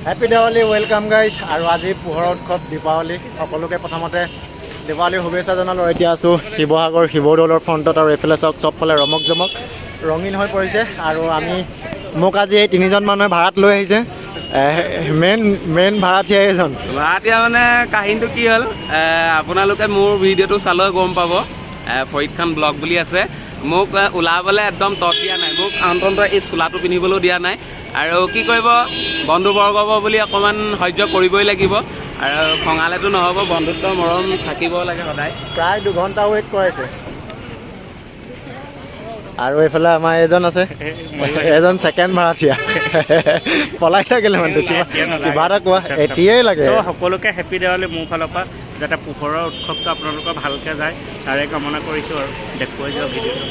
Happy Diwali welcome guys. আৰু আজি পোহৰ উৎসৱ দীপাৱলী, সকলোকে প্ৰথমতে দীপাৱলীৰ শুভেচ্ছা জনালোঁ। এতিয়া আছোঁ শিৱসাগৰ শিৱদৌলৰ ফ্ৰণ্টত আৰু এইফালে চাওক চবফালে ৰমক জমক ৰঙীন হৈ পৰিছে। আৰু মোক আজি এই তিনিজন মানুহে ভাড়াত লৈ আহিছে। মেইন ভাড়াতীয়া এইজন। ভাড়াতীয়া মানে কাহিনীটো কি হ'ল, আপোনালোকে মোৰ ভিডিঅ'টো চালেও গম পাব। ফৰিদ খান ব্লগ বুলি আছে। মোক ওলাবলৈ একদম তত দিয়া নাই, মোক অন্ততঃ এই চোলাটো পিন্ধিবলৈও দিয়া নাই। আৰু কি কৰিব, বন্ধুবৰ্গ বুলি অকণমান সহ্য কৰিবই লাগিব। আৰু খঙালেতো নহ'ব, বন্ধুত্ব মৰম থাকিব লাগে সদায়। প্ৰায় 2 ঘণ্টা ৱেইট কৰাইছে। আৰু এইফালে আমাৰ এজন আছে, এজন ছেকেণ্ড ভাড়াতীয়া। পলাই থাকিলে মানে কিবা এটা কোৱা এতিয়াই লাগে। সকলোকে হেপী দেৱালী মোৰ ফালৰ পৰা, যাতে পোহৰৰ উৎসৱটো আপোনালোকৰ ভালকৈ যায় তাৰে কামনা কৰিছোঁ আৰু দেখুৱাই যাওঁ ভিডিঅ'টো।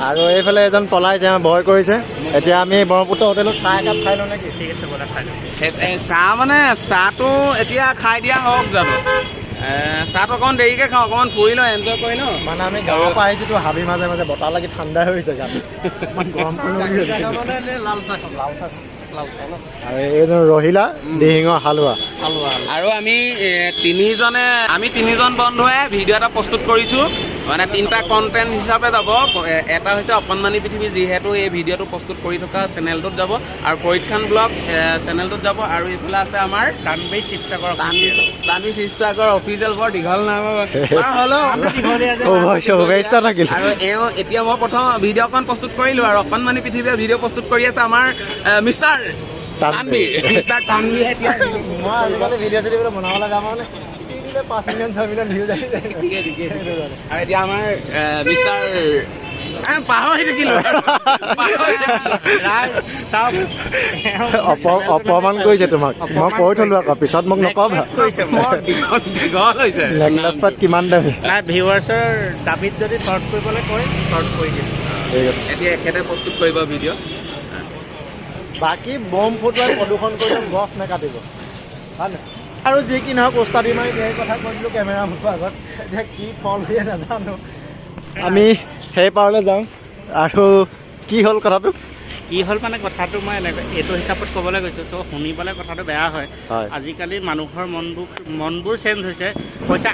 আৰু এইফালে এজন পলাইছে, ভয় কৰিছে। এতিয়া আমি ব্ৰহ্মপুত্ৰ হোটেলত চাহ একাপ খাই লওঁ নেকি? ঠিক আছে, ব'লা খাই লওঁ। চাহ মানে চাহটো এতিয়া খাই দিয়া হওক জানো, চাহটো অকণমান দেৰিকৈ খাওঁ, অকণমান ফুৰি লওঁ, এনজয় কৰি লওঁ। মানে আমি গাঁৱৰ পৰা আহিছোঁতো, হাবি মাজে মাজে বতাহ লাগি ঠাণ্ডা হৈ গৈছে গাটো। ইমান গৰম আৰু এইজন ৰহিলা দিহিঙৰ হালোৱা। আৰু আমি তিনিজন বন্ধুৱে ভিডিঅ' এটা প্ৰস্তুত কৰিছোঁ, মানে 3টা কণ্টেণ্ট হিচাপে যাব। এটা হৈছে অকণমানি পৃথিৱী, যিহেতু এই ভিডিঅ'টো প্ৰস্তুত কৰি থকা চেনেলটোত যাব, আৰু ফৰিদ খান ব্লগ চেনেলটোত যাব। আৰু এইফালে আছে আমাৰ তানভীৰ শিৱসাগৰ অফিচিয়েল। বৰ দীঘল নাম হ'লেও শুভেচ্ছা থাকিল। আৰু এতিয়া মই প্ৰথম ভিডিঅ'খন প্ৰস্তুত কৰিলোঁ, আৰু অকণমানি পৃথিৱীয়ে ভিডিঅ' প্ৰস্তুত কৰি আছে আমাৰ মিষ্টাৰ তানভীৰ। এতিয়া মই আজিকালি ভিডিঅ' চিডিঅ' বনাব লগা মানে 5 মিলিয়ন 6 মিলিয়ন ভিউজ আহিছে। আৰু এতিয়া আমাৰ মিষ্টাৰ পাহৰি থাকিলোঁ। অপমান কৰিছে তোমাক, মই কৈ থলো আকৌ, পিছত মোক নকবা। কিমান দামী ভিউৱাৰ্ছৰ দাবীত যদি শ্বৰ্ট কৰিবলৈ কয়, শ্বৰ্ট কৰি দিম। এতিয়া এখেতে প্ৰস্তুত কৰিব ভিডিঅ'। বাকী বম ফুটোৱাই প্ৰদূষণ কৰিলে গছ নাকাটিব, হয় নাই? আৰু যি কি নহওক ওস্তাদি মাৰি সেই কথা কৈছিলোঁ কেমেৰা মুখৰ আগত। এতিয়া কি ফল দিয়ে নাজানো। আমি সেই পাৰলৈ যাওঁ। আৰু কি হ'ল কথাটো? কি হ'ল মানে কথাটো মই এইটো হিচাপত ক'বলৈ গৈছোঁ, চ' শুনি পেলাই কথাটো বেয়া হয়। আজিকালি মানুহৰ মনবোৰ চেঞ্জ হৈছে,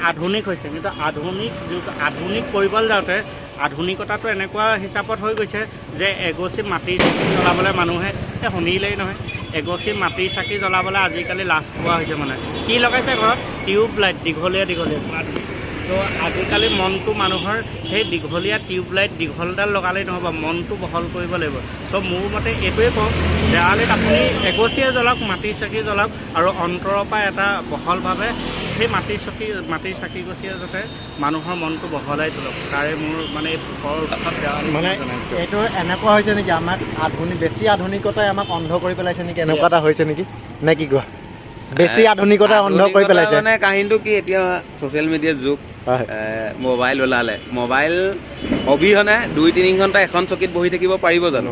আধুনিক হৈছে। কিন্তু আধুনিক কৰিবলৈ যাওঁতে আধুনিকতাটো এনেকুৱা হিচাপত হৈ গৈছে যে এগছি মাটিৰ চাকি জ্বলাবলৈ মানুহে শুনিলেই নহয়, এগছি মাটিৰ চাকি জ্বলাবলৈ আজিকালি লাজ পোৱা হৈছে। মানে কি লগাইছে ঘৰত? টিউব লাইট, দীঘলীয়া স্মাৰ্ট। চ' আজিকালি মনটো মানুহৰ সেই দীঘলীয়া টিউব লাইট দীঘলডাল লগালেই নহ'ব, মনটো বহল কৰিব লাগিব। চ' মোৰ মতে এইটোৱে কওঁ, দেৱালীত আপুনি এগছিয়ে জ্বলাওক, মাটিৰ চাকি জ্বলাওক, আৰু অন্তৰৰ পৰা এটা বহলভাৱে সেই মাটিৰ চাকি গছিয়ে যাতে মানুহৰ মনটো বহলাই তোলক, তাৰে মোৰ মানে এই পোহৰৰ উৎসৱ দেৱালী মানে এইটো এনেকুৱা হৈছে নেকি, আমাক বেছি আধুনিকতাই আমাক অন্ধ কৰি পেলাইছে নেকি? এনেকুৱা এটা হৈছে নেকি, নে কি কোৱা? বেছি আধুনিকতা অন্ধ কৰি পেলাইছে। মানে কাহিনীটো কি, এতিয়া ছ'চিয়েল মিডিয়াৰ যুগ, মোবাইল ওলালে। মোবাইল অবিহনে 2-3 ঘণ্টা এখন চকীত বহি থাকিব পাৰিব জানো?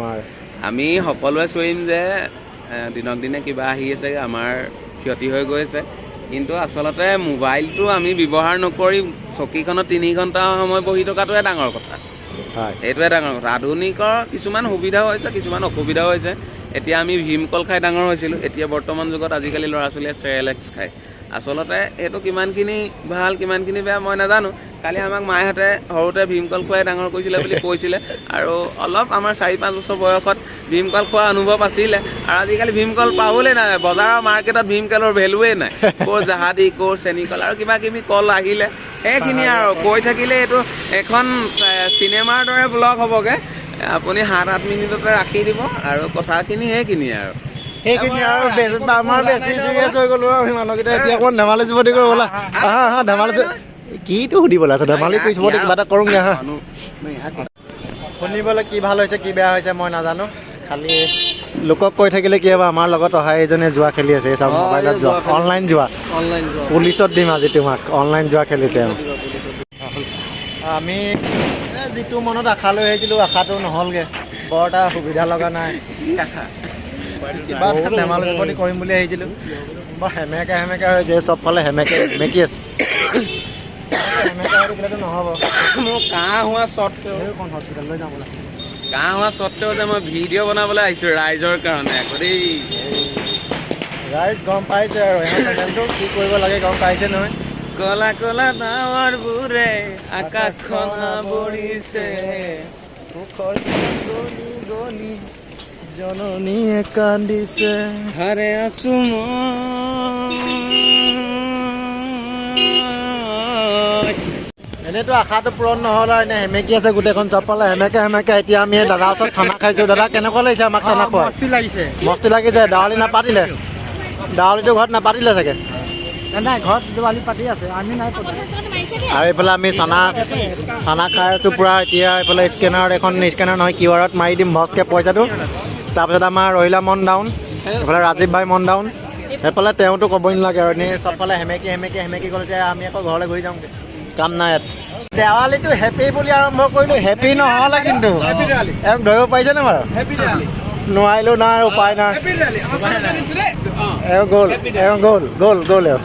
আমি সকলোৱে চোৱাৰিম যে দিনক দিনে কিবা আহি আছে, আমাৰ ক্ষতি হৈ গৈ আছে। কিন্তু আচলতে মোবাইলটো আমি ব্যৱহাৰ নকৰি চকীখনত 3 ঘণ্টা সময় বহি থকাটোৱে ডাঙৰ কথা। এইটোৱে ডাঙৰ কথা। আধুনিকৰ কিছুমান সুবিধাও হৈছে, কিছুমান অসুবিধাও হৈছে। এতিয়া আমি ভীমকল খাই ডাঙৰ হৈছিলোঁ, এতিয়া বৰ্তমান যুগত আজিকালি ল'ৰা ছোৱালীয়ে চেৰেলেক্স খায়। আচলতে এইটো কিমানখিনি ভাল কিমানখিনি বেয়া মই নাজানো। কালি আমাক মাহঁতে সৰুতে ভীমকল খুৱাই ডাঙৰ কৰিছিলে বুলি কৈছিলে, আৰু অলপ আমাৰ 4-5 বছৰ বয়সত ভীমকল খোৱা অনুভৱ আছিলে। আৰু আজিকালি ভীমকল পাবলৈ নাই, বজাৰৰ মাৰ্কেটত ভীমকলৰ ভেলুৱেই নাই। ক'ৰ জাহাদী, ক'ৰ চেনীকল, আৰু কিবা কিবি কল আহিলে, সেইখিনি আৰু কৈ থাকিলে এইটো এখন চিনেমাৰ দৰে ব্লগ হ'বগৈ। আপুনি 7-8 মিনিটতে ৰাখি দিব, আৰু কথাখিনি সেইখিনি আৰু আমাৰ বেছি চিৰিয়াছ হৈ গ'লো আৰু মানুহকেইটা। এতিয়া অকণমান ধেমালি চুপতি কৰিব ব'লা। ধেমালি কিটো সুধিবলৈ আছে, ধেমালি কৰি চুপতি কিবা এটা কৰোঁগৈ। শুনিবলৈ কি ভাল হৈছে কি বেয়া হৈছে মই নাজানো, খালি লোকক কৈ থাকিলে কি হ'ব। আমাৰ লগত অহা এইজনে জুৱা খেলি আছে, এই চাওক মোবাইলত যোৱা, অনলাইন জুৱা। পুলিচত দিম আজি তোমাক, অনলাইন জুৱা খেলিছে। আমি যিটো মনত আশা লৈ আহিছিলোঁ, আশাটো নহ'লগৈ, বৰ এটা সুবিধা লগা নাই। কিবা ধেমালি চুপতি কৰিম বুলি আহিছিলোঁ, বৰ সেমেকা হৈছে, চবফালে সেমেকি আছে। সেমেকা হৈ থাকিলেতো নহ'ব। মোৰ কাহ হোৱা স্বত্তেও হস্পিটেললৈ যাব লাগে। কাহ হোৱা স্বত্তেও যে মই ভিডিঅ' বনাবলৈ আহিছোঁ ৰাইজৰ কাৰণে আকৌ দেই। ৰাইজ গম পাইছে আৰু চেনেলটো কি কৰিব লাগে গম পাইছে নহয়। কলা কলা ডাৱৰ বোৰে আকাশখন আৱৰিছে মুখৰ গনি গনি জননীয়ে কান্দিছে। হাৰে আছো এনেইতো আশাটো পূৰণ নহ'ল আৰু এনে সেমেকি আছে গোটেইখন চবফালে সেমেকে সেমেকে। এতিয়া আমি দাদাৰ ওচৰত খানা খাইছোঁ। দাদা কেনেকুৱা লাগিছে আমাক খানা খোৱা? মস্তি লাগিছে। দাৱলী নাপাতিলে? দাৱলীটো ঘৰত নাপাতিলে চাগে? নাই, ঘৰত দেৱালী পাতি আছে, আমি নাই পতা। আৰু এইফালে আমি চানা খাই আছোঁ পূৰা। এতিয়া এইফালে স্কেনাৰত এখন স্কেনাৰ নহয় QR-ত মাৰি দিম ভজকৈ পইচাটো। তাৰপিছত আমাৰ ৰহিলা মন ডাউন, এইফালে ৰাজীৱ ভাই মন ডাউন, এইফালে তেওঁতো ক'বই নালাগে আৰু এনেই চবফালে সেমেকি গ'ল। এতিয়া আমি আকৌ ঘৰলৈ ঘূৰি যাওঁগৈ, কাম নাই ইয়াত। দেৱালীটো হেপী বুলি আৰম্ভ কৰিলোঁ, হেপী নহ'লে কিন্তু এওক ধৰিব পাৰিছেনে বাৰু? নোৱাৰিলোঁ নাই, উপায় নাই। এওঁ গ'ল এওঁ।